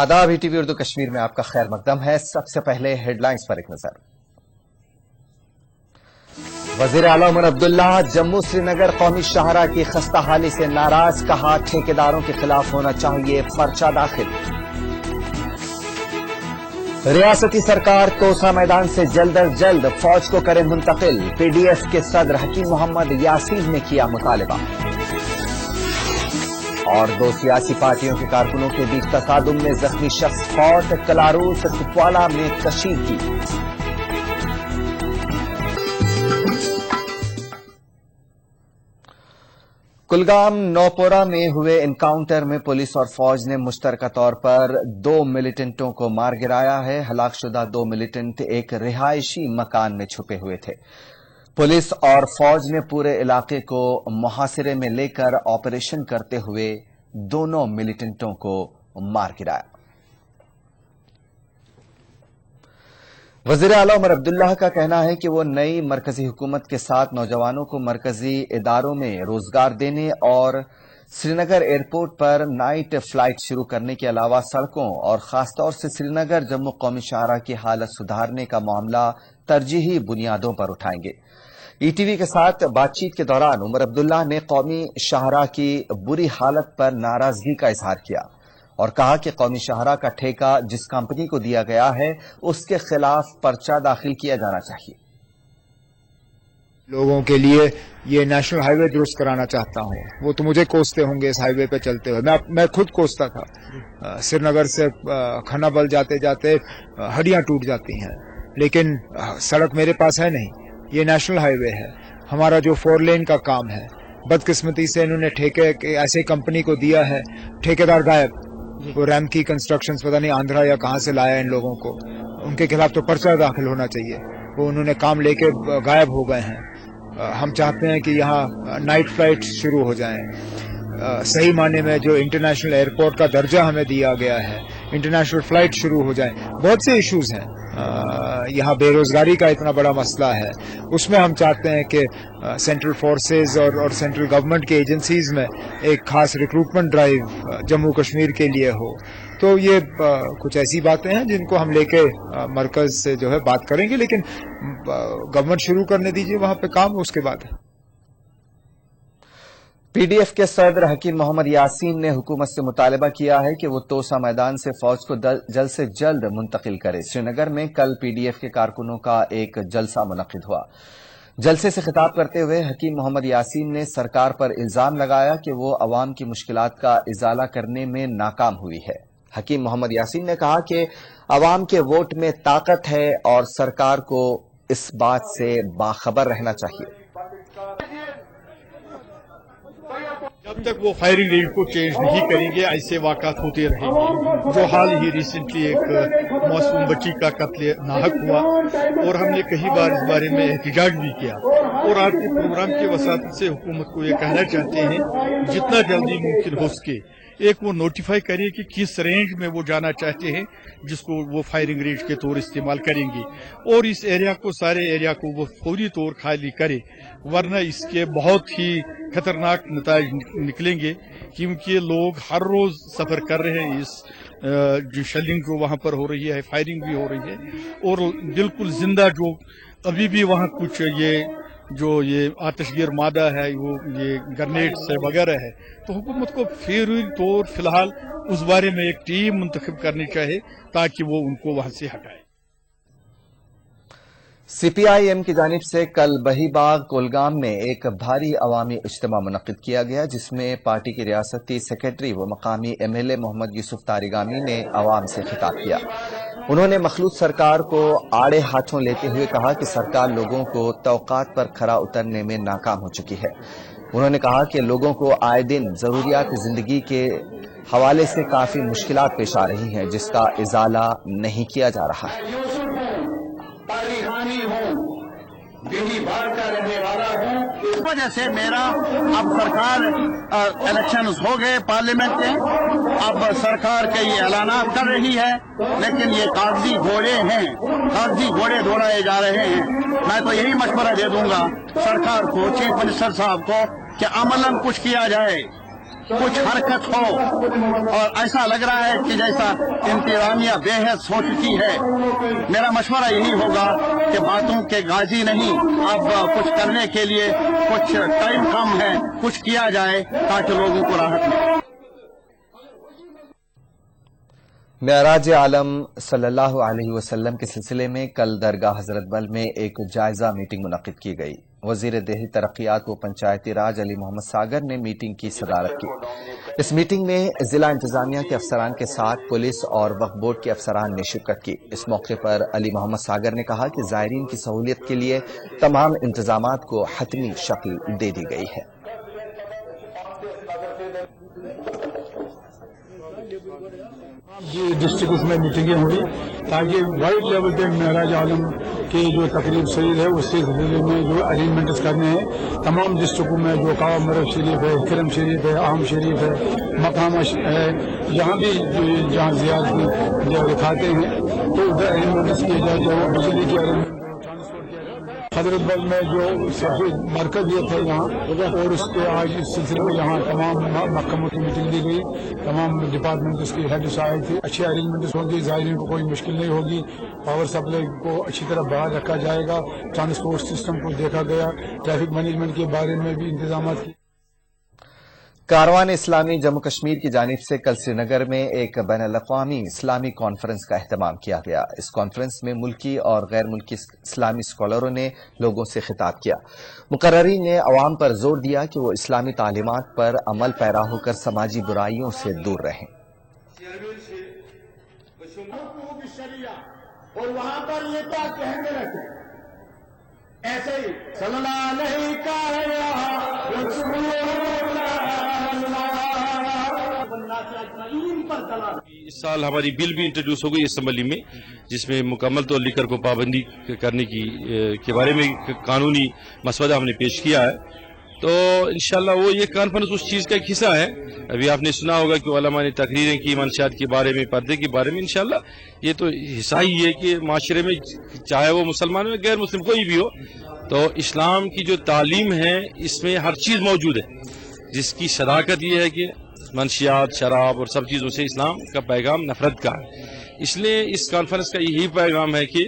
आदाब ईटीवी उर्दू कश्मीर में आपका खैर मकदम है। सबसे पहले हेडलाइंस पर एक नजर। वजीर आला उमर अब्दुल्ला जम्मू श्रीनगर कौमी शाहराह की खस्ता हाली से नाराज, कहा ठेकेदारों के खिलाफ होना चाहिए पर्चा दाखिल। रियासती सरकार तोसा मैदान से जल्द अज जल्द फौज को करे मुंतकिल, पीडीएफ के सदर हकीम मोहम्मद यासीन ने किया मुतालिबा। और दो सियासी पार्टियों के कारकुनों के बीच तसादुम में जख्मी शख्स फौत, कलारूस कुपवाला में कशीदगी। कुलगाम नौपोरा में हुए एनकाउंटर में पुलिस और फौज ने मुश्तरका तौर पर 2 मिलिटेंटों को मार गिराया है। हलाकशुदा 2 मिलिटेंट एक रिहायशी मकान में छुपे हुए थे। पुलिस और फौज ने पूरे इलाके को मुहासिरे में लेकर ऑपरेशन करते हुए दोनों मिलिटेंटों को मार गिराया। वज़ीर आला उमर अब्दुल्ला का कहना है कि वो नई मरकजी हुकूमत के साथ नौजवानों को मरकजी इदारों में रोजगार देने और श्रीनगर एयरपोर्ट पर नाइट फ्लाइट शुरू करने के अलावा सड़कों और खासतौर से श्रीनगर जम्मू कौमी शाहराह की हालत सुधारने का मामला तरजीही बुनियादों पर उठाएंगे। ईटीवी के साथ बातचीत के दौरान उमर अब्दुल्ला ने कौमी शाहराह की बुरी हालत पर नाराजगी का इजहार किया और कहा कि कौमी शाहराह का ठेका जिस कंपनी को दिया गया है उसके खिलाफ पर्चा दाखिल किया जाना चाहिए। लोगों के लिए ये नेशनल हाईवे दुरुस्त कराना चाहता हूँ। वो तो मुझे कोसते होंगे इस हाईवे पे चलते हुए, मैं खुद कोसता था। श्रीनगर से खनाबल जाते जाते हड्डियां टूट जाती हैं, लेकिन सड़क मेरे पास है नहीं। ये नेशनल हाईवे है। हमारा जो 4 लेन का काम है, बदकिस्मती से इन्होंने ठेके ऐसे कंपनी को दिया है, ठेकेदार गायब। वो रैम की कंस्ट्रक्शंस पता नहीं आंध्रा या कहां से लाया इन लोगों को। उनके खिलाफ तो पर्चा दाखिल होना चाहिए। वो उन्होंने काम लेके गायब हो गए हैं। हम चाहते हैं कि यहाँ नाइट फ्लाइट शुरू हो जाएं। सही माने में जो इंटरनेशनल एयरपोर्ट का दर्जा हमें दिया गया है, इंटरनेशनल फ्लाइट शुरू हो जाए। बहुत से इश्यूज हैं। यहाँ बेरोजगारी का इतना बड़ा मसला है, उसमें हम चाहते हैं कि सेंट्रल फोर्सेस और सेंट्रल गवर्नमेंट के एजेंसीज में एक खास रिक्रूटमेंट ड्राइव जम्मू कश्मीर के लिए हो। तो ये कुछ ऐसी बातें हैं जिनको हम लेके मरकज से जो है बात करेंगे, लेकिन गवर्नमेंट शुरू करने दीजिए वहां पे काम, उसके बाद पीडीएफ के सदर हकीम मोहम्मद यासीन ने हुकूमत से मुतालिबा किया है कि वो तोसा मैदान से फौज को जल्द से जल्द मुंतकिल करे। श्रीनगर में कल पीडीएफ के कारकुनों का एक जलसा मुनक्किद हुआ। जलसे से खिताब करते हुए हकीम मोहम्मद यासीन ने सरकार पर इल्जाम लगाया कि वो अवाम की मुश्किलात का इजाला करने में नाकाम हुई है। हकीम मोहम्मद यासीन ने कहा कि अवाम के वोट में ताकत है और सरकार को इस बात से बाखबर रहना चाहिए। जब तक वो फायरिंग रेट को चेंज नहीं करेंगे ऐसे वाक़ात होते रहेंगे। जो हाल ही रिसेंटली एक मासूम बच्ची का कत्ल नाहक हुआ और हमने कई बार इस बारे में एहतजाज भी किया और आज के प्रोग्राम के वसात से हुकूमत को ये कहना चाहते हैं जितना जल्दी मुमकिन हो सके एक वो नोटिफाई करें कि किस रेंज में वो जाना चाहते हैं जिसको वो फायरिंग रेंज के तौर इस्तेमाल करेंगे और इस एरिया को सारे एरिया को वो फौरी तौर खाली करे, वरना इसके बहुत ही खतरनाक नतीजे निकलेंगे क्योंकि लोग हर रोज सफर कर रहे हैं। इस जो शेलिंग जो वहां पर हो रही है, फायरिंग भी हो रही है और बिल्कुल जिंदा जो अभी भी वहां कुछ ये आतिशगीर मादा है, वो ये ग्रेनेड्स है वगैरह है, तो हुकूमत को फिलहाल उस बारे में एक टीम मुंतखब करनी चाहिए ताकि वो उनको वहां से हटाए। सीपीआईएम की जानिब से कल बहीबाग कोलगाम में एक भारी अवामी इज्तिमा मुनक्किद किया गया, जिसमें पार्टी के रियासती सेक्रेटरी व मकामी एमएलए मोहम्मद यूसुफ तारिगामी ने अवाम से खिताब किया। उन्होंने मखलूत सरकार को आड़े हाथों लेते हुए कहा कि सरकार लोगों को तौक़ात पर खरा उतरने में नाकाम हो चुकी है। उन्होंने कहा कि लोगों को आए दिन जरूरियात जिंदगी के हवाले से काफी मुश्किलात पेश आ रही हैं, जिसका इजाला नहीं किया जा रहा है। का रहने वाला हूँ। इस वजह से मेरा अब सरकार इलेक्शंस हो गए पार्लियामेंट के, अब सरकार के ये ऐलानात कर रही है, लेकिन ये कागजी घोड़े हैं, कागजी घोड़े दौड़ाए जा रहे हैं। मैं तो यही मशवरा दे दूंगा सरकार को, चीफ मिनिस्टर साहब को, कि अमलन कुछ किया जाए। कुछ हरकत हो, और ऐसा लग रहा है कि जैसा इंतजामिया बेहद हो चुकी है। मेरा मशवरा यही होगा कि बातों के गाजी नहीं, अब कुछ करने के लिए कुछ टाइम कम है, कुछ किया जाए ताकि लोगों को राहत मिले। मेराज आलम सल्लल्लाहु अलैहि वसल्लम के सिलसिले में कल दरगाह हजरत बल में एक जायजा मीटिंग मुनक्किद की गई। वजीर देही तरक्कियात व पंचायती राज अली मोहम्मद सागर ने मीटिंग की सदारत की। इस मीटिंग में जिला इंतजामिया के अफसरान के साथ पुलिस और वक्फ बोर्ड के अफसरान ने शिरकत की। इस मौके पर अली मोहम्मद सागर ने कहा कि ज़ायरीन की सहूलियत के लिए तमाम इंतजामात को हतमी शक्ल दे दी गई है। डिस्ट्रिक्ट में मीटिंगें हुई ताकि वाइड लेवल पे मेराज आलम की जो तकरीब शरीफ है उसके सिलसिले में जो अरेंजमेंट्स करने हैं तमाम डिस्ट्रिक्टों में, जो कावा मरब शरीफ है, करम शरीफ है, आम शरीफ है, मकाम है, जहाँ भी जहाँ ज़ियारत दिखाते हैं तो उधर अरेंजमेंट्स किए जाए, वो बिजली के अरेंजमेंट, हजरत बल में जो सबसे मरकज ये थे यहाँ, और उसके आज इस सिलसिले में यहाँ तमाम महकमों की मीटिंग दी गई, तमाम डिपार्टमेंट उसकी हेड्स आए थे। अच्छी अरेंजमेंट्स होंगी, ज़ायरीन को कोई मुश्किल नहीं होगी, पावर सप्लाई को अच्छी तरह बहाल रखा जाएगा, ट्रांसपोर्ट सिस्टम को देखा गया, ट्रैफिक मैनेजमेंट के बारे में भी इंतजाम किए। कारवान इस्लामी जम्मू कश्मीर की जानिब से कल श्रीनगर में एक बैनुल-अक़वामी इस्लामी कॉन्फ्रेंस का एहतमाम किया गया। इस कॉन्फ्रेंस में मुल्की और गैर मुल्की इस्लामी स्कॉलरों ने लोगों से खिताब किया। मुकर्ररीन ने अवाम पर जोर दिया कि वो इस्लामी तालीमात पर अमल पैरा होकर समाजी बुराइयों से दूर रहें। और वहां पर ये क्या कहने लगे, ऐसे ही सल्लल्लाहु अलैहि का इस साल हमारी बिल भी इंट्रोड्यूस हो गई असम्बली में, जिसमें मुकम्मल तौर लिकर को पाबंदी करने की के बारे में कानूनी मसवदा हमने पेश किया है। तो इंशाल्लाह वो ये कॉन्फ्रेंस उस चीज़ का एक हिस्सा है। अभी आपने सुना होगा कि उलमा ने तकरीरें की मंशियात के बारे में, पर्दे के बारे में। इंशाल्लाह ये तो हिस्सा ही है कि माशरे में चाहे वो मुसलमान हो गैर मुस्लिम कोई भी हो, तो इस्लाम की जो तालीम है इसमें हर चीज़ मौजूद है, जिसकी शराकत ये है कि मंशियात, शराब और सब चीज़ों से इस्लाम का पैगाम नफरत का है। इसलिए इस कॉन्फ्रेंस का यही पैगाम है कि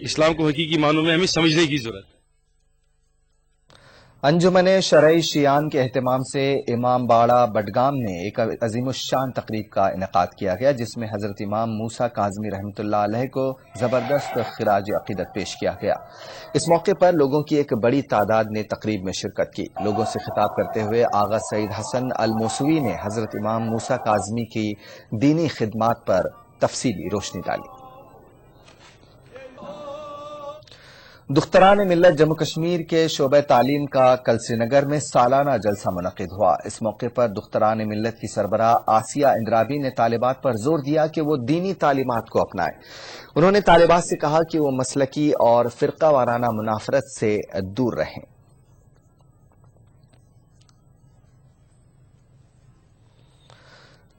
इस्लाम को हकीकी मानों में हमें समझने की जरूरत है। अंजुमन शरई शियान के एहतमाम से इमाम बाड़ा बडगाम में एक अजीमुश्शान तकरीब का इनेकाद किया गया, जिसमें हजरत इमाम मूसा काज़मी रहमतुल्लाह अलैह को जबरदस्त खिराज अकीदत पेश किया गया। इस मौके पर लोगों की एक बड़ी तादाद ने तकरीब में शिरकत की। लोगों से खिताब करते हुए आगा सईद हसन अल मौसवी ने हजरत इमाम मूसा काज़मी की दीनी खिदमात पर तफसीली रोशनी डाली। दुख्तरान मिल्लत जम्मू कश्मीर के शोबे तालीम का कल श्रीनगर में सालाना जलसा मुनक़िद हुआ। इस मौके पर दुख्तरान मिल्लत की सरबराह आसिया इंद्राबी ने तालिबात पर जोर दिया कि वो दीनी तालीमात को अपनाएं। उन्होंने तालिबात से कहा कि वो मसलकी और फ़िरका वाराना मुनाफरत से दूर रहें।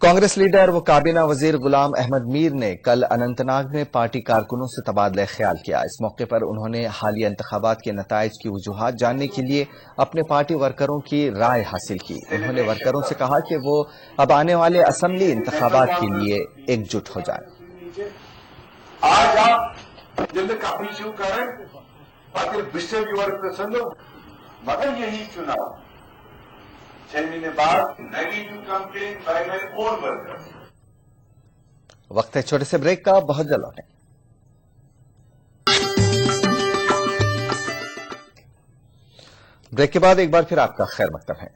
कांग्रेस लीडर व काबीना वजीर गुलाम अहमद मीर ने कल अनंतनाग में पार्टी कारकुनों से तबादला ख्याल किया। इस मौके पर उन्होंने हालिया इंतखाबात के नताइज की वजूहात जानने के लिए अपने पार्टी वर्करों की राय हासिल की। उन्होंने वर्करों से कहा कि वो अब आने वाले असम्बली इंतखाबात के लिए एकजुट हो जाएं। आज आप जल्द काफी शुरू करें, मगर यही चुनाव 6 महीने बाद negative campaign by my own workers. वक्त है छोटे से ब्रेक का, बहुत जल्द लौटें। ब्रेक के बाद एक बार फिर आपका खैर मकदम है।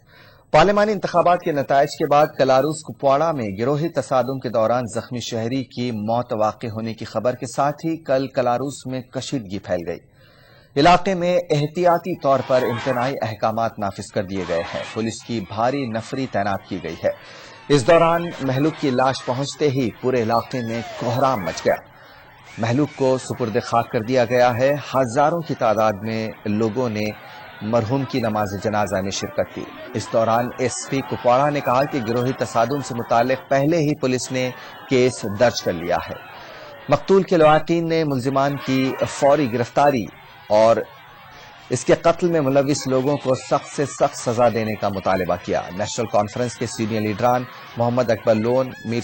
पार्लिमानी इंतखाबात के नताइज के बाद कलारूस कुपवाड़ा में गिरोही तसादुम के दौरान जख्मी शहरी की मौत वाक़ होने की खबर के साथ ही कल कलारूस में कशीदगी फैल गई। इलाके में एहतियाती तौर पर इम्तनाई अहकामात नाफिज कर दिए गए हैं। पुलिस की भारी नफरी तैनात की गई है। इस दौरान महलूक की लाश पहुंचते ही पूरे इलाके में कोहराम मच गया। महलूक को सुपुर्द खाक कर दिया गया है। हजारों की तादाद में लोगों ने मरहूम की नमाज जनाजा में शिरकत की। इस दौरान एसपी कुपवाड़ा ने कहा कि गिरोही तसादुम से मुतालिक पहले ही पुलिस ने केस दर्ज कर लिया है। मकतूल के लवाकिन ने मुल्जिमान की फौरी गिरफ्तारी और اس کے قتل میں ملوث لوگوں کو سخت سے سخت سزا دینے کا مطالبہ کیا۔ نیشنل کانفرنس کے سینئر لیڈران محمد اکبر لون، میر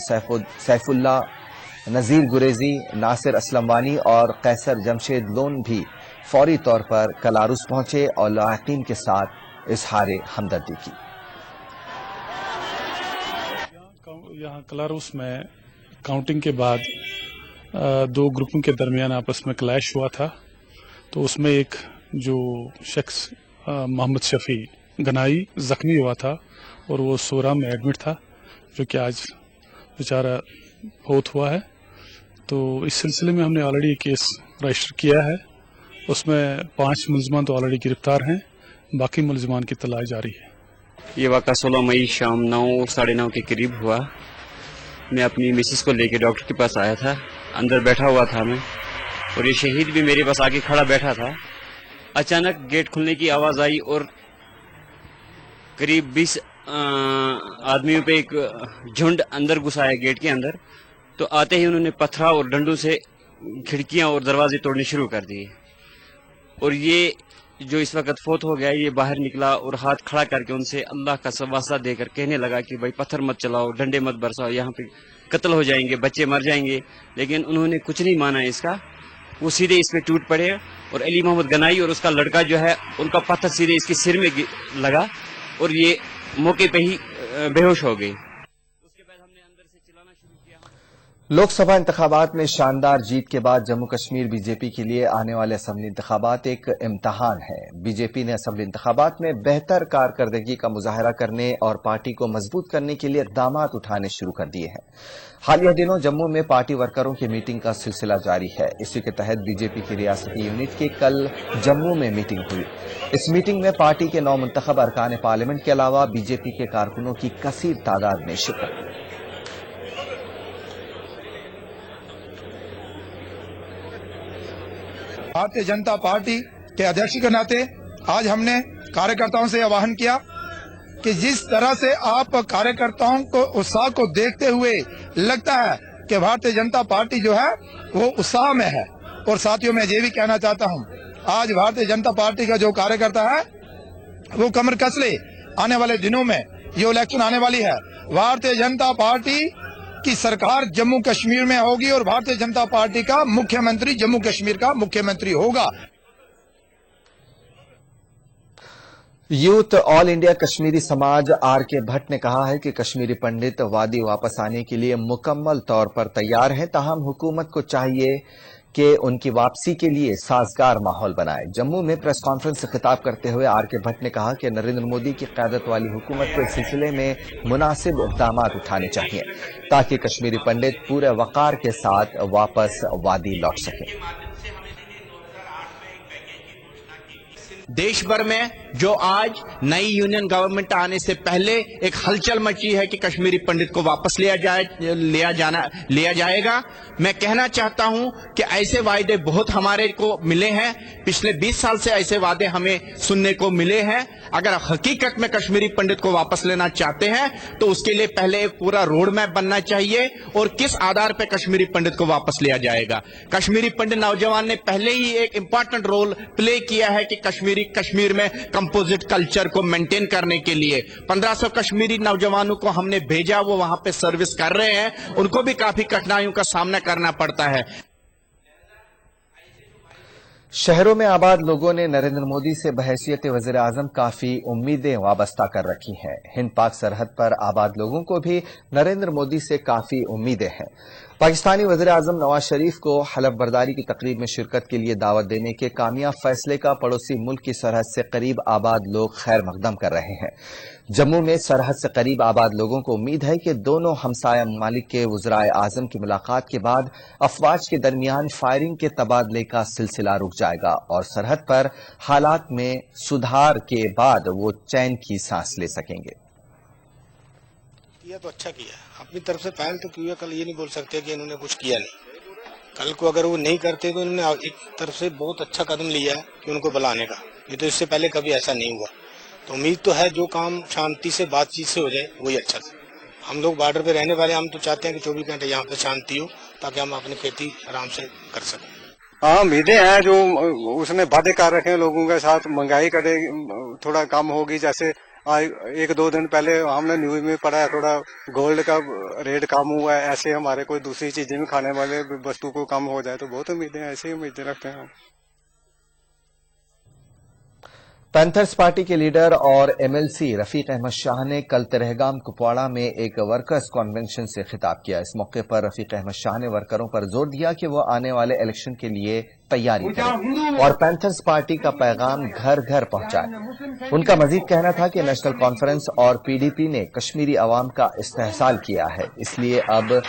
سیف اللہ، نذیر گریزی، ناصر اسلم وانی اور قیصر جمشید لون بھی فوری طور پر کلاروس پہنچے اور لاحقین کے ساتھ اظہار ہمدردی کی۔ یہاں کلاروس میں کاؤنٹنگ کے بعد دو گروپوں کے درمیان آپس میں کلیش ہوا تھا، تو اس میں ایک جو شخص محمد شفیع گنائی زخمی ہوا تھا اور وہ سورا میں ایڈمٹ تھا، جو کہ آج بیچارہ فوت ہوا ہے۔ تو اس سلسلے میں ہم نے آلریڈی کیس رجسٹر کیا ہے، اس میں 5 ملزمان تو آلریڈی گرفتار ہیں، باقی ملزمان کی تلاش جاری ہے۔ یہ واقعہ 16 مئی شام 9 ساڑھے 9 کے قریب ہوا۔ میں اپنی مسز کو لے کے ڈاکٹر کے پاس آیا تھا، اندر بیٹھا ہوا تھا میں، اور یہ شہید بھی میرے پاس آگے کھڑا بیٹھا تھا۔ اچانک گیٹ کھلنے کی آواز آئی اور قریب 20 آدمیوں پہ ایک جھنڈ اندر گھسایا گیٹ کے اندر، تو آتے ہی انہوں نے پتھرا اور ڈنڈوں سے کھڑکیاں اور دروازے توڑنے شروع کر دیے، اور یہ جو اس وقت فوت ہو گیا یہ باہر نکلا اور ہاتھ کھڑا کر کے ان سے اللہ کا واسطہ دے کر کہنے لگا کہ بھائی پتھر مت چلاؤ، ڈنڈے مت برساؤ، یہاں پہ قتل ہو جائیں گے، بچے مر جائیں گے۔ لیکن انہوں نے کچھ نہیں مانا اس کا، وہ سیدھے اس پہ ٹوٹ پڑے، اور علی محمد گنائی اور اس کا لڑکا جو ہے ان کا پتھر سیدھے اس کے سر میں لگا اور یہ موقع پہ ہی بے ہوش ہو گئی۔ لوک سبھا انتخابات میں شاندار جیت کے بعد جموں کشمیر بی جے پی کے لیے آنے والے اسمبلی انتخابات ایک امتحان ہے۔ بی جے پی نے اسمبلی انتخابات میں بہتر کارکردگی کا مظاہرہ کرنے اور پارٹی کو مضبوط کرنے کے لیے اقدامات اٹھانے شروع کر دیے ہیں۔ حالیہ دنوں جموں میں پارٹی ورکروں کی میٹنگ کا سلسلہ جاری ہے۔ اسی کے تحت بی جے پی کی ریاستی یونٹ کی کل جموں میں میٹنگ ہوئی۔ اس میٹنگ میں پارٹی کے 9 منتخب ارکان پارلیمنٹ کے علاوہ بی جے پی کے کارکنوں کی کثیر تعداد نے شرکت کی۔ بھارتیہ جنتا پارٹی کے ادھیکش کے ناطے آج ہم نے کاریہ سے آہوان کیا کہ جس طرح سے آپ کاریہ کو اتساہ کو دیکھتے ہوئے لگتا ہے کہ بھارتیہ جنتا پارٹی جو ہے وہ اتساہ میں ہے، اور ساتھیوں میں یہ بھی کہنا چاہتا ہوں آج بھارتیہ جنتا پارٹی کا جو کاریہ کرتا ہے وہ کمر کس لے آنے والے دنوں میں یہ الیکشن آنے والی ہے، بھارتیہ جنتا پارٹی کی سرکار جموں کشمیر میں ہوگی اور بھارتیہ جنتا پارٹی کا مکھیہ منتری جموں کشمیر کا مکھیہ منتری ہوگا۔ یوتھ آل انڈیا کشمیری سماج آر کے بھٹ نے کہا ہے کہ کشمیری پنڈت وادی واپس آنے کے لیے مکمل طور پر تیار ہیں، تاہم حکومت کو چاہیے کہ ان کی واپسی کے لیے سازگار ماحول بنائے۔ جموں میں پریس کانفرنس سے خطاب کرتے ہوئے آر کے بھٹ نے کہا کہ نریندر مودی کی قیادت والی حکومت کو اس سلسلے میں مناسب اقدامات اٹھانے چاہیے تاکہ کشمیری پنڈت پورے وقار کے ساتھ واپس وادی لوٹ سکیں۔ دیش بھر میں جو آج نئی یونین گورنمنٹ آنے سے پہلے ایک ہلچل مچی ہے کہ کشمیری پنڈت کو واپس لیا جائے گا، میں کہنا چاہتا ہوں کہ ایسے وعدے بہت ہمارے کو ملے ہیں، پچھلے 20 سال سے ایسے وعدے ہمیں سننے کو ملے ہیں۔ اگر حقیقت میں کشمیری پنڈت کو واپس لینا چاہتے ہیں تو اس کے لیے پہلے ایک پورا روڈ میپ بننا چاہیے، اور کس آدھار پہ کشمیری پنڈت کو واپس لیا جائے گا۔ کشمیری پنڈت نوجوان نے پہلے ہی ایک امپورٹنٹ رول پلے کیا ہے کہ کشمیر میں کمپوزٹ کلچر کو مینٹین کرنے کے لیے 1500 کشمیری نوجوانوں کو ہم نے بھیجا، وہ وہاں پہ سروس کر رہے ہیں، ان کو بھی کافی کٹھنائیوں کا سامنا کرنا پڑتا ہے۔ شہروں میں آباد لوگوں نے نریندر مودی سے بحیثیت وزیر اعظم کافی امیدیں وابستہ کر رکھی ہیں۔ ہند پاک سرحد پر آباد لوگوں کو بھی نریندر مودی سے کافی امیدیں ہیں۔ پاکستانی وزیر اعظم نواز شریف کو حلف برداری کی تقریب میں شرکت کے لیے دعوت دینے کے کامیاب فیصلے کا پڑوسی ملک کی سرحد سے قریب آباد لوگ خیر مقدم کر رہے ہیں۔ جموں میں سرحد سے قریب آباد لوگوں کو امید ہے کہ دونوں ہمسایہ ممالک کے وزرائے اعظم کی ملاقات کے بعد افواج کے درمیان فائرنگ کے تبادلے کا سلسلہ رک جائے گا اور سرحد پر حالات میں سدھار کے بعد وہ چین کی سانس لے سکیں گے۔ کیا تو اچھا کیا، اپنی طرف سے پہل تو کیا، کل یہ نہیں بول سکتے کہ انہوں نے کچھ کیا نہیں۔ کل کو اگر وہ نہیں کرتے تو انہوں نے ایک طرف سے بہت اچھا قدم لیا ہے کہ ان کو بلانے کا، یہ تو اس سے پہلے کبھی ایسا نہیں ہوا۔ تو امید تو ہے جو کام شانتی سے بات چیت سے ہو جائے وہی اچھا تھا۔ ہم لوگ بارڈر پہ رہنے والے، ہم تو چاہتے ہیں کہ 24 گھنٹے یہاں پہ شانتی ہو تاکہ ہم اپنی کھیتی آرام سے کر سکیں۔ हाँ, उम्मीदें हैं जो उसने वादे कर रखे हैं लोगों के साथ, महंगाई करे थोड़ा कम होगी। जैसे आज 1-2 दिन पहले हमने न्यूज में पढ़ा है थोड़ा गोल्ड का रेट कम हुआ है, ऐसे हमारे कोई दूसरी चीजें भी खाने वाले वस्तु को कम हो जाए तो बहुत उम्मीदें, ऐसे ही उम्मीदें रखते हैं हम। पैंथर्स पार्टी के लीडर और एमएलसी रफीक अहमद शाह ने कल तिरहगाम कुपवाड़ा में एक वर्कर्स कन्वेंशन से खिताब किया। इस मौके पर रफीक अहमद शाह ने वर्करों पर जोर दिया कि वो आने वाले इलेक्शन के लिए तैयारी करें और पैंथर्स पार्टी का पैगाम घर घर पहुंचाए। उनका मजीद कहना था कि नेशनल कॉन्फ्रेंस और पीडीपी ने कश्मीरी अवाम का इस्तेहसाल किया है, इसलिए अब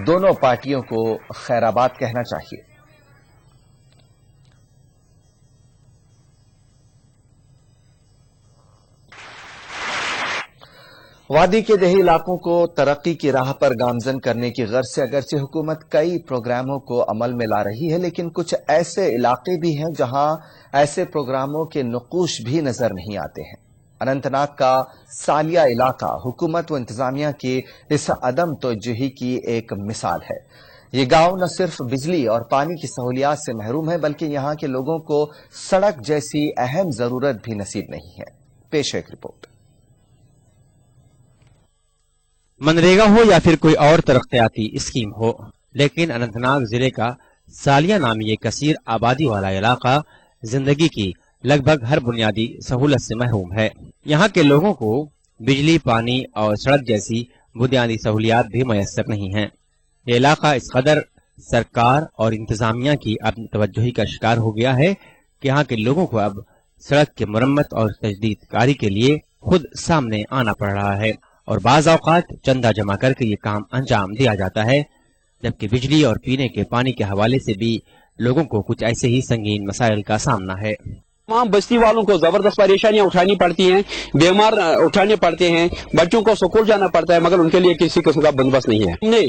दोनों पार्टियों को खैराबाद कहना चाहिए। वादी के देही इलाकों को तरक्की की राह पर गामजन करने की गर्ज से अगरचे हुकूमत कई प्रोग्रामों को अमल में ला रही है, लेकिन कुछ ऐसे इलाके भी हैं जहां ऐसे प्रोग्रामों के नुकूश भी नजर नहीं आते हैं। अनंतनाग का सालिया इलाका हुकूमत व इंतजामिया की इस अदम तवज्जुही की एक मिसाल है। ये गांव न सिर्फ बिजली और पानी की सहूलियात से महरूम है, बल्कि यहां के लोगों को सड़क जैसी अहम जरूरत भी नसीब नहीं है। पेश है एक रिपोर्ट। मनरेगा हो या फिर कोई और तरक्याती स्कीम हो, लेकिन अनंतनाग जिले का सालिया नामी ये कसीर आबादी वाला इलाका जिंदगी की लगभग हर बुनियादी सहूलत से महरूम है। यहाँ के लोगों को बिजली, पानी और सड़क जैसी बुनियादी सहूलियात भी मयसर नहीं है। ये इलाका इस कदर सरकार और इंतजामिया की अपनी तवज्जुही का शिकार हो गया है कि यहाँ के लोगों को अब सड़क की मरम्मत और तजदीद कारी के लिए खुद सामने आना पड़ रहा है और बाज़ औक़ात चंदा जमा करके ये काम अंजाम दिया जाता है, जबकि बिजली और पीने के पानी के हवाले से भी लोगों को कुछ ऐसे ही संगीन मसाइल का सामना है। तमाम बस्ती वालों को जबरदस्त परेशानियां उठानी पड़ती हैं, बीमार उठाने पड़ते हैं, बच्चों को स्कूल जाना पड़ता है, मगर उनके लिए किसी किस्म का बंदोबस्त नहीं है। हमने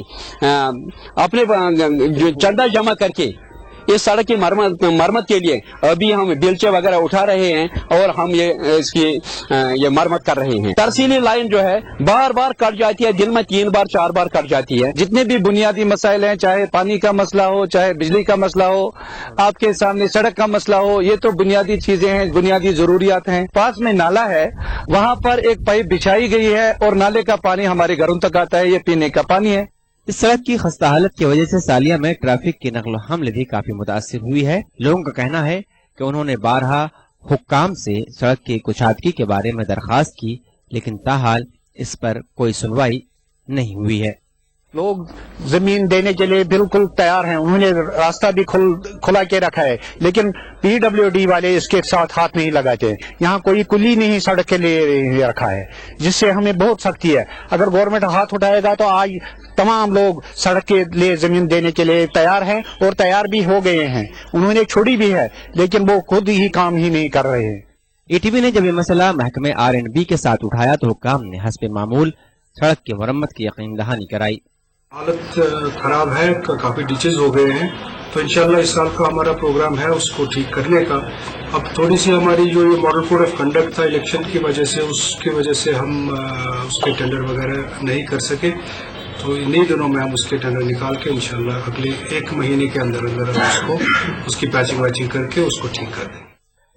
अपने चंदा जमा करके इस सड़क की मरम्मत के लिए अभी हम बेलचे वगैरह उठा रहे हैं और हम ये मरम्मत कर रहे हैं। तरसीली लाइन जो है बार बार कट जाती है, दिन में 3 बार 4 बार कट जाती है। जितने भी बुनियादी मसाइल हैं, चाहे पानी का मसला हो, चाहे बिजली का मसला हो, आपके सामने सड़क का मसला हो, ये तो बुनियादी चीजें हैं, बुनियादी जरूरियात हैं। पास में नाला है, वहाँ पर एक पाइप बिछाई गई है और नाले का पानी हमारे घरों तक आता है, ये पीने का पानी है। इस सड़क की खस्ता हालत की वजह से सालिया में ट्रैफिक की नकल हमले भी काफी मुतासिर हुई है। लोगों का कहना है कि उन्होंने बारहा हुक्काम से सड़क की कुशादगी के बारे में दरखास्त की, लेकिन ताहाल इस पर कोई सुनवाई नहीं हुई है। लोग जमीन देने के लिए बिल्कुल तैयार हैं, उन्होंने रास्ता भी खुला के रखा है, लेकिन पीडब्ल्यूडी वाले इसके साथ हाथ नहीं लगाते। यहाँ कोई कुली नहीं सड़क के लिए रखा है, जिससे हमें बहुत सख्ती है। अगर गवर्नमेंट हाथ उठाएगा तो आज तमाम लोग सड़क के लिए जमीन देने के लिए तैयार हैं और तैयार भी हो गए हैं। उन्होंने छोड़ी भी है, लेकिन वो खुद ही काम ही नहीं कर रहे हैं। एटीवी ने जब ये मसला महकमे R&B के साथ उठाया तो हुक्काम ने हस्बे मामूल सड़क की मरम्मत की यकीन दहानी कराई। हालत खराब है, काफी डिचेज हो गए हैं, तो इंशाल्लाह इस साल का हमारा प्रोग्राम है उसको ठीक करने का। अब थोड़ी सी हमारी जो ये मॉडल कोड ऑफ कंडक्ट था इलेक्शन की वजह से, उसकी वजह से हम उसके टेंडर वगैरह नहीं कर सके, तो इन्हीं दिनों में हम उसके टेंडर निकाल के इंशाल्लाह अगले 1 महीने के अंदर अंदर उसकी पैचिंग वैचिंग करके उसको ठीक कर दें।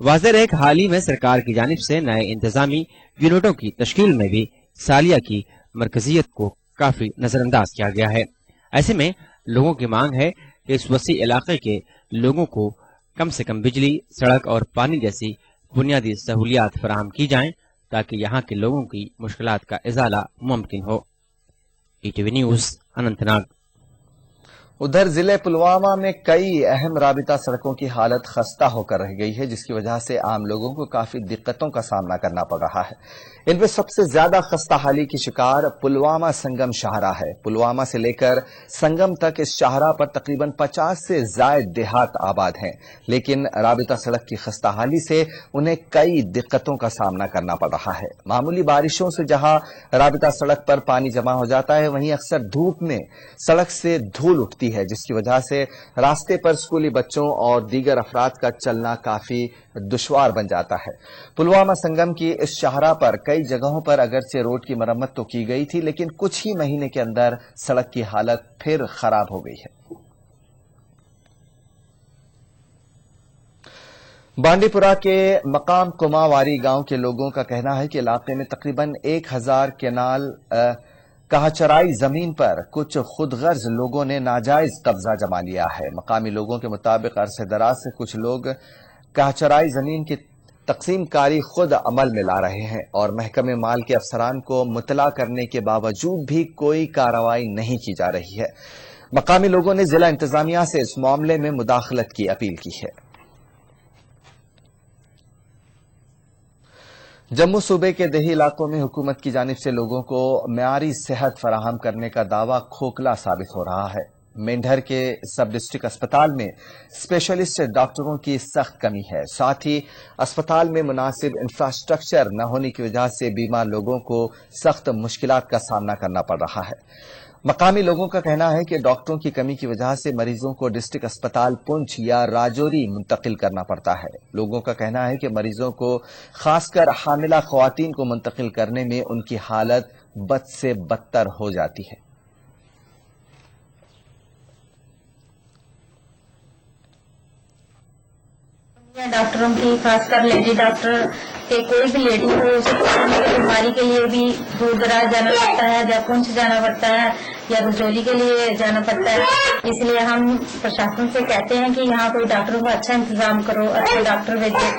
वाज़ेह है कि हाल ही में सरकार की जानिब से नए इंतजामी यूनिटों की तश्कील में भी सालिया की मरकजियत को काफी नजरअंदाज किया गया है। ऐसे में लोगों की मांग है कि इस वसी इलाके के लोगों को कम से कम बिजली, सड़क और पानी जैसी बुनियादी सहूलियात फराहम की जाएं, ताकि यहाँ के लोगों की मुश्किलात का इजाला मुमकिन हो। ETV news Anantnag. उधर जिले पुलवामा में कई अहम राबिता सड़कों की हालत खस्ता होकर रह गई है, जिसकी वजह से आम लोगों को काफी दिक्कतों का सामना करना पड़ रहा है। इनमें सबसे ज्यादा खस्ता हाली की शिकार पुलवामा संगम शाहरा है। पुलवामा से लेकर संगम तक इस शाहरा पर तकरीबन 50 से ज्यादा देहात आबाद हैं, लेकिन राबिता सड़क की खस्ता हाली से उन्हें कई दिक्कतों का सामना करना पड़ रहा है। मामूली बारिशों से जहां राबिता सड़क पर पानी जमा हो जाता है, वहीं अक्सर धूप में सड़क से धूल उठती है, जिसकी वजह से रास्ते पर स्कूली बच्चों और दीगर अफराद का चलना काफी दुश्वार बन जाता है। पुलवामा संगम की इस शाहरा पर कई जगहों पर अगरचे रोड की मरम्मत तो की गई थी, लेकिन कुछ ही महीने के अंदर सड़क की हालत फिर खराब हो गई है। बांडीपुरा के मकाम कुमावारी गांव के लोगों का कहना है कि इलाके में तकरीबन 1000 केनाल कहाचराई जमीन पर कुछ खुदगर्ज लोगों ने नाजायज कब्जा जमा लिया है। मकामी लोगों के मुताबिक अरसे दराज से कुछ लोग कहाचराई जमीन की तकसीम कारी खुद अमल में ला रहे हैं और महकमे माल के अफसरान को मुतला करने के बावजूद भी कोई कार्रवाई नहीं की जा रही है। मकामी लोगों ने जिला इंतजामिया से इस मामले में मुदाखलत की अपील की है। जम्मू सूबे के देही इलाकों में हुकूमत की जानिब से लोगों को मेयारी सेहत फराहम करने का दावा खोखला साबित हो रहा है। मेंढर के सब डिस्ट्रिक्ट अस्पताल में स्पेशलिस्ट डॉक्टरों की सख्त कमी है। साथ ही अस्पताल में मुनासिब इंफ्रास्ट्रक्चर न होने की वजह से बीमार लोगों को सख्त मुश्किलात का सामना करना पड़ रहा है। मकामी लोगों का कहना है कि डॉक्टरों की कमी की वजह से मरीजों को डिस्ट्रिक्ट अस्पताल पुंछ या राजौरी मुंतकिल करना पड़ता है। लोगों का कहना है कि मरीजों को खासकर हामिला ख्वातीन को मुंतकिल करने में उनकी हालत बद से बदतर हो जाती है। डॉक्टरों की खासकर लेडी डॉक्टर के कोई भी लेडी हो उसकी बीमारी के लिए भी दूर दराज जाना पड़ता है, या पुंछ जाना पड़ता है या रजौली के लिए जाना पड़ता है। इसलिए हम प्रशासन से कहते हैं कि यहाँ कोई डॉक्टरों का अच्छा इंतजाम करो, अच्छे डॉक्टर भेजो।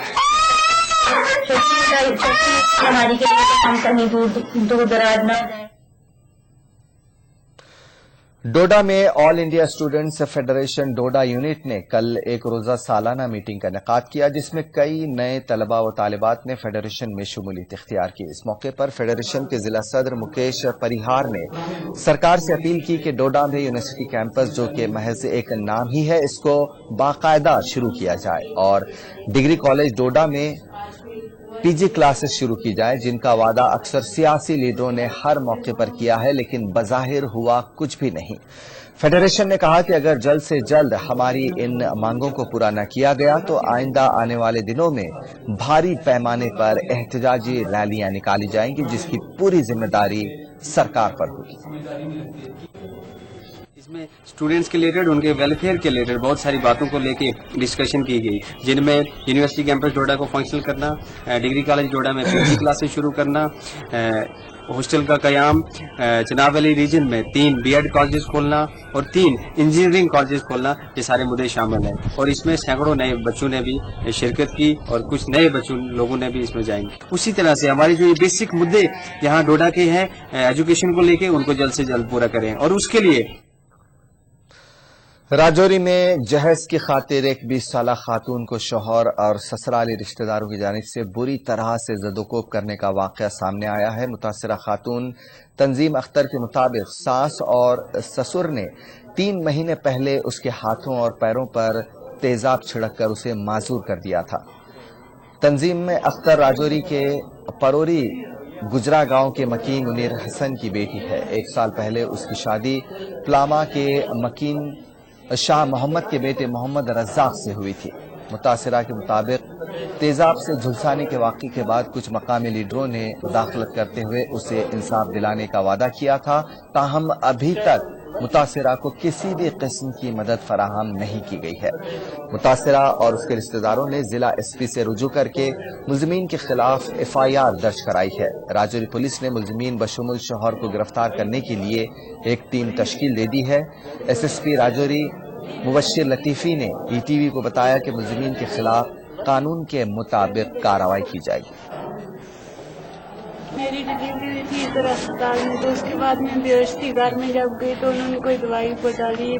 छोटी बीमारी के लिए हम कहीं दूर दराज न जाए। डोडा में ऑल इंडिया स्टूडेंट्स फेडरेशन डोडा यूनिट ने कल एक रोजा सालाना मीटिंग का इनेकाद किया, जिसमें कई नए तलबा व तालिबात ने फेडरेशन में शमूलियत इख्तियार की। इस मौके पर फेडरेशन के जिला सदर मुकेश परिहार ने सरकार से अपील की कि डोडा में यूनिवर्सिटी कैंपस, जो कि महज एक नाम ही है, इसको बाकायदा शुरू किया जाए और डिग्री कॉलेज डोडा में पीजी क्लासेस शुरू की जाए, जिनका वादा अक्सर सियासी लीडरों ने हर मौके पर किया है, लेकिन बज़ाहिर हुआ कुछ भी नहीं। फेडरेशन ने कहा कि अगर जल्द से जल्द हमारी इन मांगों को पूरा न किया गया तो आइंदा आने वाले दिनों में भारी पैमाने पर एहतजाजी रैलियां निकाली जाएंगी, जिसकी पूरी जिम्मेदारी सरकार पर होगी। इसमें स्टूडेंट्स के रिलेटेड, उनके वेलफेयर के रिलेटेड बहुत सारी बातों को लेके डिस्कशन की गई, जिनमें यूनिवर्सिटी कैंपस डोडा को फंक्शनल करना, डिग्री कॉलेज डोडा में पीजी क्लासेस शुरू करना, हॉस्टल का कयाम, चनाब वैली रीजन में 3 बीएड कॉलेजेस खोलना और 3 इंजीनियरिंग कॉलेजेस खोलना, ये सारे मुद्दे शामिल हैं। और इसमें सैकड़ों नए बच्चों ने भी शिरकत की और कुछ नए बच्चों लोगों ने भी इसमें जाएंगे। उसी तरह से हमारे जो ये बेसिक मुद्दे यहाँ डोडा के हैं एजुकेशन को लेके, उनको जल्द से जल्द पूरा करें। और उसके लिए राजौरी में जहेज की खातिर एक 20 साला खातून को शौहर और ससुराली रिश्तेदारों की जानिब से बुरी तरह से ज़दोकोब करने का वाक़या सामने आया है। मुतासिरा खातून तंजीम अख्तर के मुताबिक सास और ससुर ने 3 महीने पहले उसके हाथों और पैरों पर तेजाब छिड़क कर उसे माजूर कर दिया था। तंजीम अख्तर राजौरी के परोरी गुजरा गांव के मकीन मुनीर हसन की बेटी है। 1 साल पहले उसकी शादी प्लामा के मकीन शाह मोहम्मद के बेटे मोहम्मद रज्जाक से हुई थी। मुतासिरा के मुताबिक तेजाब से झुलसाने के वाक़े के बाद कुछ मकामी लीडरों ने मुदाखलत करते हुए उसे इंसाफ दिलाने का वादा किया था, ताहम अभी तक मुतासिरा को किसी भी किस्म की मदद फराहम नहीं की गई है। मुतासिरा और उसके रिश्तेदारों ने जिला एसपी से रुजू करके मुल्जिमीन के खिलाफ FIR दर्ज कराई है। राजौरी पुलिस ने मुल्जिमीन बशमुल शौहर को गिरफ्तार करने के लिए एक टीम तश्कील दे दी है। SSP राजौरी मुबश्शिर लतीफ़ी ने ETV को बताया कि मुल्जिमीन के खिलाफ कानून के मुताबिक कार्रवाई की जाएगी। मेरी डिलीवरी हुई थी इधर अस्पताल में, तो उसके बाद मैं बेहोश थी। घर में जब गई तो उन्होंने कोई दवाई पहुँचा दी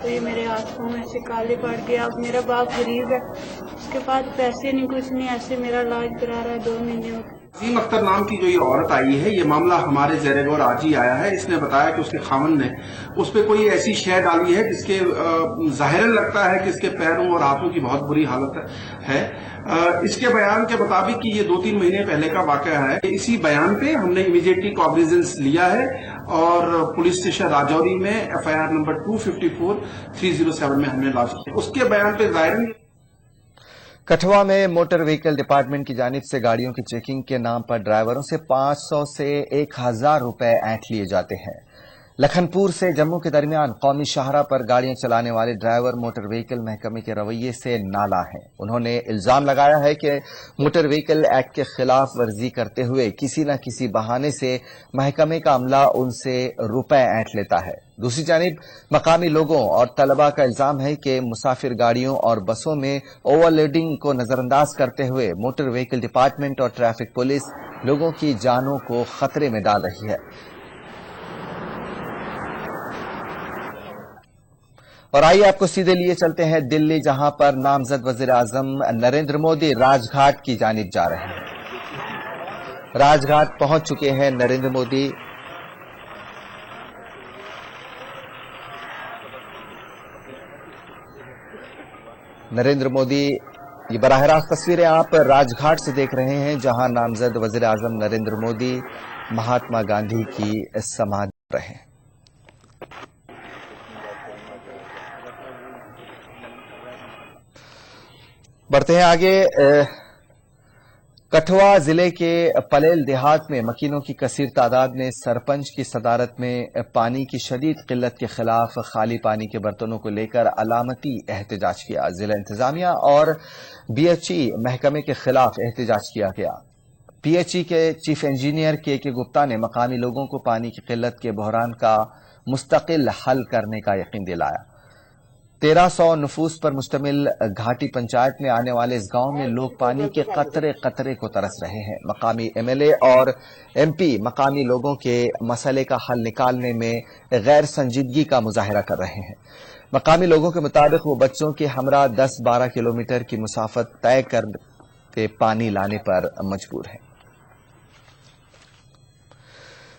ये मेरे हाथों में से काले पड़ गए। अब मेरा बाप गरीब है, उसके पास पैसे नहीं, कुछ नहीं, ऐसे मेरा इलाज करा रहा है 2 महीने हो। तंजीम अख्तर नाम की जो ये औरत आई है, ये मामला हमारे ज़ेरे गौर आज ही आया है। इसने बताया कि उसके खामन ने उस पर कोई ऐसी शय डाली है जिसके ज़ाहिरन लगता है कि इसके पैरों और हाथों की बहुत बुरी हालत है। इसके बयान के मुताबिक कि ये 2-3 महीने पहले का वाकया है। इसी बयान पे हमने इमीडिएटली कॉग्निजेंस लिया है और पुलिस स्टेशन राजौरी में FIR नंबर 254-307 में हमने लॉन्च किया। उसके बयान पे ज़ाहिरन कठुआ में मोटर व्हीकल डिपार्टमेंट की जानिब से गाड़ियों की चेकिंग के नाम पर ड्राइवरों से 500 से 1000 रुपए ऐंठ लिए जाते हैं। लखनपुर से जम्मू के दरमियान कौमी शाहरा पर गाड़ियां चलाने वाले ड्राइवर मोटर व्हीकल महकमे के रवैये से नाला हैं। उन्होंने इल्जाम लगाया है कि मोटर व्हीकल एक्ट के खिलाफ वर्जी करते हुए किसी न किसी बहाने से महकमे का अमला उनसे रुपए ऐंठ लेता है। दूसरी जानिब मकामी लोगों और तलबा का इल्जाम है कि मुसाफिर गाड़ियों और बसों में ओवरलोडिंग को नजरअंदाज करते हुए मोटर व्हीकल डिपार्टमेंट और ट्रैफिक पुलिस लोगों की जानों को खतरे में डाल रही है। और आइए आपको सीधे लिए चलते हैं दिल्ली, जहां पर नामजद वजीर आजम नरेंद्र मोदी राजघाट की जानिब जा रहे हैं। राजघाट पहुंच चुके हैं नरेंद्र मोदी। नरेंद्र मोदी, ये बराह रास्त तस्वीरें आप राजघाट से देख रहे हैं, जहां नामजद वजीर आजम नरेंद्र मोदी महात्मा गांधी की समाधि पर हैं। बढ़ते हैं आगे। कठुआ जिले के पलेल देहात में मकीनों की कसीर तादाद ने सरपंच की सदारत में पानी की शदीद किल्लत के खिलाफ खाली पानी के बर्तनों को लेकर अलामती एहतजाज किया। जिला इंतजामिया और बीएचई महकमे के खिलाफ एहतजाज किया गया। पीएचई के चीफ इंजीनियर के गुप्ता ने मकामी लोगों को पानी की किल्लत के बहरान का मुस्तकिल हल करने का यकीन दिलाया। 1300 नफूस पर मुश्तमिल घाटी पंचायत में आने वाले इस गांव में लोग पानी के कतरे कतरे को तरस रहे हैं। मकामी एमएलए और एमपी मकामी लोगों के मसले का हल निकालने में गैर संजीदगी का मुजाहिरा कर रहे हैं। मकामी लोगों के मुताबिक वो बच्चों के हमरा 10-12 किलोमीटर की मुसाफत तय करके पानी लाने पर मजबूर हैं।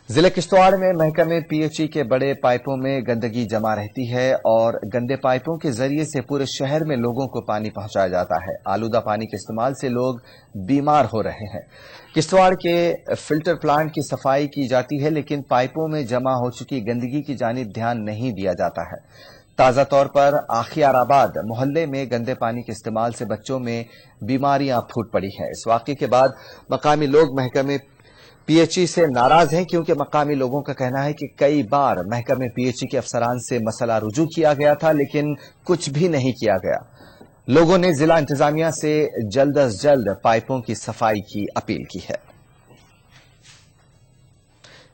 जिले किश्तवाड़ में महकमे पीएचई के बड़े पाइपों में गंदगी जमा रहती है और गंदे पाइपों के जरिए से पूरे शहर में लोगों को पानी पहुंचाया जाता है। आलूदा पानी के इस्तेमाल से लोग बीमार हो रहे हैं। किश्तवाड़ के फिल्टर प्लांट की सफाई की जाती है, लेकिन पाइपों में जमा हो चुकी गंदगी की जानिब ध्यान नहीं दिया जाता है। ताजा तौर पर आखियाराबाद मोहल्ले में गंदे पानी के इस्तेमाल से बच्चों में बीमारियां फूट पड़ी हैं। इस वाकये के बाद मकामी लोग महकमे पीएचई से नाराज हैं, क्योंकि मकामी लोगों का कहना है कि कई बार महकमे पीएचई के अफसरान से मसला रुजू किया गया था, लेकिन कुछ भी नहीं किया गया। लोगों ने जिला इंतजामिया से जल्द अज जल्द पाइपों की सफाई की अपील की है।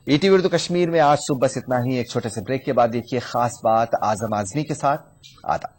ईटीवी उर्दू कश्मीर में आज सुबह बस इतना ही। एक छोटे से ब्रेक के बाद देखिए खास बात आजम आजमी के साथ। आदाब।